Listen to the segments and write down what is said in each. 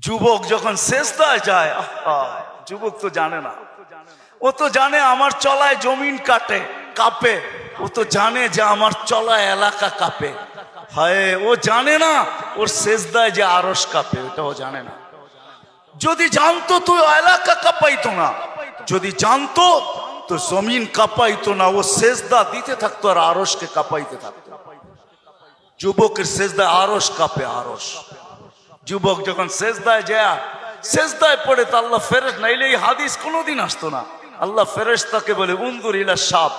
যুবক যখন সেজদায় যায়, যুবক তো জানে না, ও তো জানে আমার চলায় জমিন কাঁপে, ও তো জানে যে আমার চলায় এলাকা কাঁপে। হায়, ও জানে না ওর সেজদায় যে আরশ কাঁপে, ওটাও জানে না। যদি জানতো তো এলাকা কাঁপাইতো না, যদি জানতো তো জমিন কাঁপাইতো না, ও সেজদা দিতে থাকতো আর আরশকে কাঁপাইতে থাকতো। যুবকের সেজদায় আরশ কাঁপে, আরশ। যুবক যখন সেজদায় যায়, সেজদায় পড়ে তো আল্লাহ ফেরেশতা, নাইলে এই হাদিস কোনোদিন আসতো না। আল্লাহ ফেরেশতাকে বলে উনজুর ইলা শাব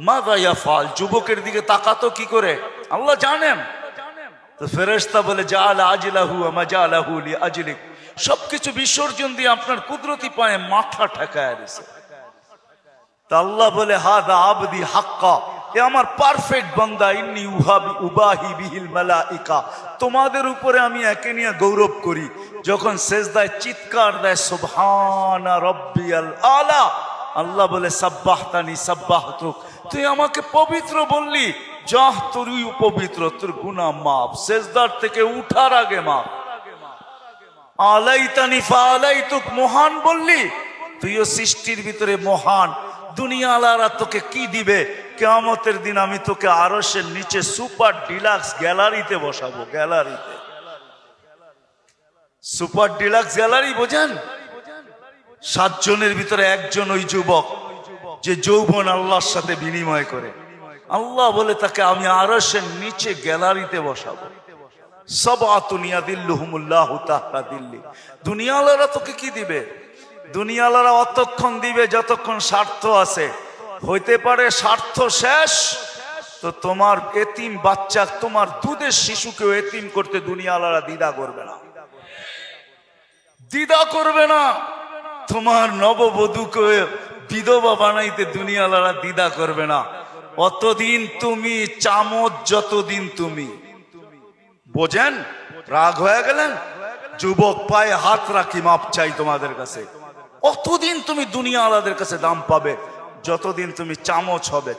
মাযা ইয়াফআল, যুবকের দিকে তাকাতো কি করে আল্লাহ জানেন। তো ফেরেশতা বলে জাআলা আজলাহু ওয়া মাজালাহু লিআজলিক, সবকিছু বিসর্জন দিয়ে আপনার কুদরতি পায়ে মাথা ঠেকায় দিয়েছে। তা আল্লাহ বলে হাযা আবদি হাক্কা, এ আমার পারফেক্ট বান্দা, ইন্নী উবাহি বিহিল মালাইকা, তোমাদের উপরে আমি একে নিয়ে গৌরব করি। যখন সেজদায় চিৎকার দেয় সুবহানা রাব্বিয়াল আলা, আল্লাহ বলে সাব্বাহতানি সাব্বাহতুক, তুই আমাকে পবিত্র বললি, যাহ তুই পবিত্র, তোর গুনাহ মাফ, সেজদার থেকে উঠার আগে মাফ। আলাইতানি ফাআলাইতুক, মহান বললি, তুইও সৃষ্টির ভিতরে মহান। দুনিয়াওয়ালারা তোকে কি দিবে? কিয়ামতের দিন আমি তোকে আরশের নিচে সুপার ডিলাক্স গ্যালারিতে বসাবো। গ্যালারিতে, সুপার ডিলাক্স গ্যালারি বোঝেন? 7 জনের ভিতরে একজন ওই যুবক যে যৌবন আল্লাহর সাথে বিনিময় করে। আল্লাহ বলে তাকে আমি আরশের নিচে গ্যালারিতে বসাবো। সাবআতুন ইয়াদিল্লুহুমুল্লাহু তাহতা দিল্লি। দুনিয়াওয়ালারা তোকে কি দিবে? দুনিয়াওয়ালারা অতক্ষণ দিবে যতক্ষণ স্বার্থ আছে। হইতে পারে স্বার্থ শেষ তো তোমার এতিম বাচ্চা, তোমার দুধের শিশুকেও এতিম করতে দুনিয়াওয়ালারা দ্বিধা করবে না, দ্বিধা করবে না। তোমার নববধূকে বিধবা বানাইতে দুনিয়াওয়ালারা দ্বিধা করবে না। অতদিন তুমি চামচ, যতদিন তুমি বোঝেন। রাগ হয়ে গেলেন? যুবক পায়ে হাত রাখি, মাপ চাই তোমাদের কাছে। অতদিন তুমি দুনিয়াওয়ালাদের কাছে দাম পাবে যতদিন তুমি চামচ হবে।